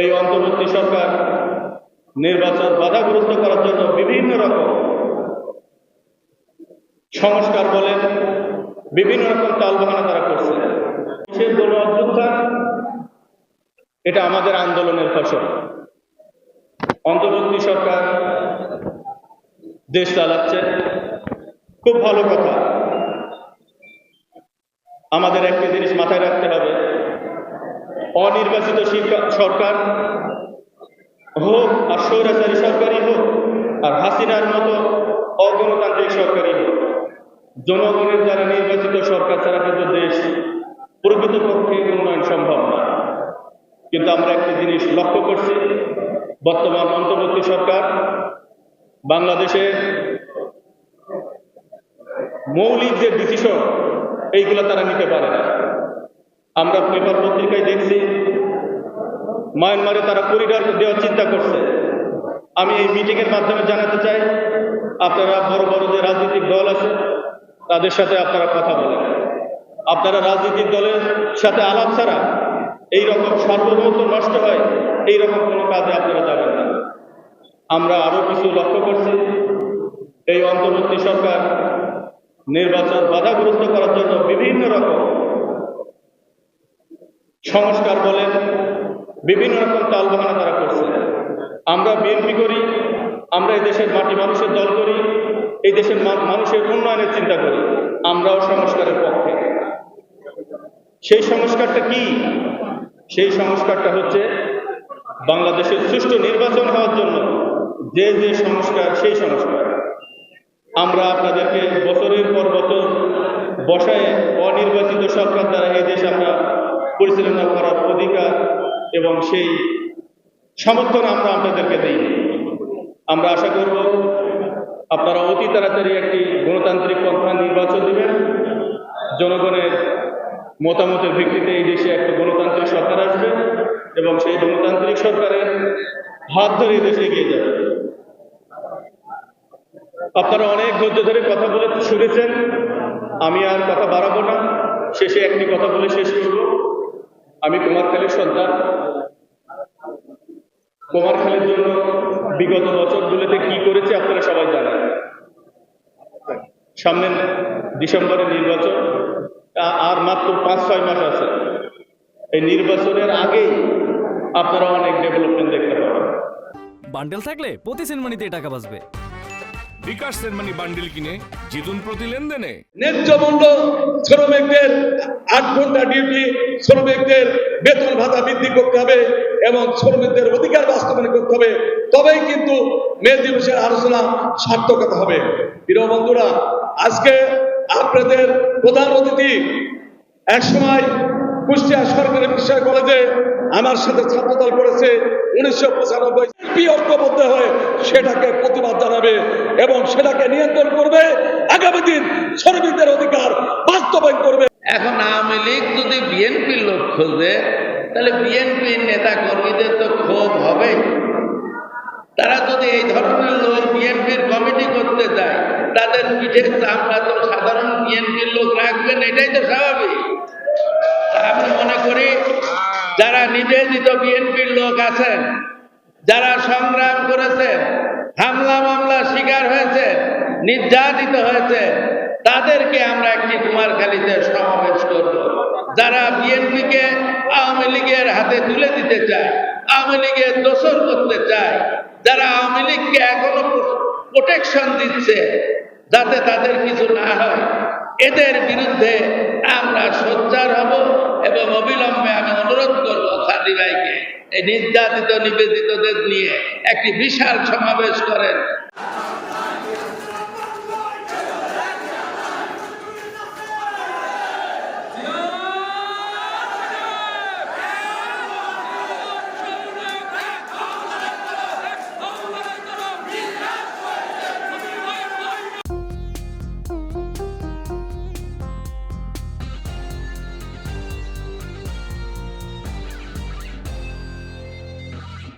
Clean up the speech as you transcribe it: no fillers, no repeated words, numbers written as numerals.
এই অন্তর্বর্তী সরকার নির্বাচন বাধাগ্রস্ত করার জন্য বিভিন্ন রকম সংস্কার বলেন, বিভিন্ন রকম তালবাহানা তারা করছে। বিশেষ গণ অভ্যুত্থান এটা আমাদের আন্দোলনের ফসল। অন্তর্বর্তী সরকার দেশ চালাচ্ছে, খুব ভালো কথা। আমাদের একটি জিনিস মাথায় রাখতে হবে, অনির্বাচিত সরকার হোক আর স্বৈরাচারী সরকারই হোক আর হাসিনার মতো অগণতান্ত্রিক সরকারই হোক, জনগণের দ্বারা নির্বাচিত সরকার ছাড়া কিন্তু দেশ প্রকৃতপক্ষে উন্নয়ন সম্ভব না। কিন্তু আমরা একটি জিনিস লক্ষ্য করছি, বর্তমান অন্তর্বর্তী সরকার বাংলাদেশের মৌলিক যে ডিসিশন এইগুলো তারা নিতে পারে না। আমরা পেপার পত্রিকায় দেখছি মায়ানমারে তারা করিডর দেওয়ার চিন্তা করছে। আমি এই মিটিংয়ের মাধ্যমে জানাতে চাই, আপনারা বড় বড় যে রাজনৈতিক দল আছে তাদের সাথে আপনারা কথা বলেন। আপনারা রাজনৈতিক দলের সাথে আলাপ ছাড়া এইরকম সার্বভৌমত্ব নষ্ট হয় এইরকম কোনো কাজে আপনারা যাবেন না। আমরা আরো কিছু লক্ষ্য করছি, এই অন্তর্বর্তী সরকার নির্বাচন বাধাগ্রস্ত করার জন্য বিভিন্ন রকম সংস্কার বলেন, বিভিন্ন রকম তালবাহানা তারা করছে। আমরা বিএনপি করি, আমরা এই দেশের মাটি মানুষের দল করি, এই দেশের মানুষের উন্নয়নের চিন্তা করি, আমরাও সংস্কারের পক্ষে। সেই সংস্কারটা কি? সেই সংস্কারটা হচ্ছে বাংলাদেশের সুষ্ঠু নির্বাচন হওয়ার জন্য যে যে সংস্কার, সেই সংস্কার আমরা আপনাদেরকে বছরের পর বছর বসায় অনির্বাচিত সরকার দ্বারা এই দেশ আমরা পরিচালনা করার অধিকার এবং সেই সমর্থন আমরা আপনাদেরকে দিই। আমরা আশা করব আপনারা অতি তাড়াতাড়ি একটি গণতান্ত্রিক পন্থা নির্বাচন দেবেন, জনগণের মতামতের ভিত্তিতে এই দেশে একটা গণতান্ত্রিক সরকার আসবে এবং সেই গণতান্ত্রিক সরকারের হাত ধরে এই দেশে এগিয়ে যাবে। আপনারা অনেক ধৈর্য ধরে কথা বলে শুনেছেন, আমি আর কথা বাড়াবো না, শেষে একটি কথা বলে শেষ করব। আমি কুমারখালীর সন্তান। কুমারখালীর জন্য বিগত বছরগুলোতে কি করেছে আপনারা সবাই জানেন। সামনে ডিসেম্বরের নির্বাচন, আর মাত্র 5-6 মাস আছে। এই নির্বাচনের আগেই আপনারা অনেক ডেভেলপমেন্ট দেখতে পাবেন। বান্ডেল থাকলে প্রতি সেনমানিতে টাকা বাঁচবে। বিকাশ সেনমানি বান্ডেল কিনে জিতুন প্রতি লেনদেনে। ন্যায্য মূল্য, শ্রমিকদের 8 ঘন্টা ডিউটি, শ্রমিকদের বেতন ভাতা বৃদ্ধি করতে হবে এবং শ্রমিকদের অধিকার বাস্তবায়ন করতে হবে। তবেই কিন্তু মে দিবসের আলোচনা সার্থকতা হবে। প্রিয় বন্ধুরা, আজকে আপনাদের প্রধান অতিথি একসময় কুষ্টিয়া সরকারি বিষয় কলেজে আমার সাথে ছাত্রদল করেছে 1995 ঐক্যবদ্ধ হয়ে সেটাকে প্রতিবাদ জানাবে এবং সেটাকে নিয়ন্ত্রণ করবে। আগামী দিন শ্রমিকদের অধিকার বাস্তবায়ন করবে। এখন আওয়ামী লীগ যদি বিএনপির লোক খোঁজে তাহলে বিএনপির নেতা কর্মীদের তো ক্ষোভ হবে। তারা যদি এই ধরনের লোক বিএনপির কমিটি করতে যায়, তাদের পিঠের চামড়া তো সাধারণ বিএনপির লোক রাখবেন, এটাই তো স্বাভাবিক। আমি মনে করি যারা নিবেদিত বিএনপির লোক আছেন, যারা সংগ্রাম করেছেন, হামলা মামলা শিকার হয়েছে, নির্যাতিত হয়েছে, তাদেরকে আমরা একটি কুমারখালীতে সমাবেশ করব। যারা বিএনপিকে আওয়ামী লীগের হাতে তুলে দিতে চায়, আওয়ামী লীগের দোষর করতে চায়, যারা আওয়ামী লীগকে এখনো প্রোটেকশন দিচ্ছে যাতে তাদের কিছু না হয়, এদের বিরুদ্ধে আমরা সোচ্চার হব এবং অবিলম্বে আমি অনুরোধ করবো সাদি ভাইকে এই নির্যাতিত নিবেদিতদের নিয়ে একটি বিশাল সমাবেশ করেন।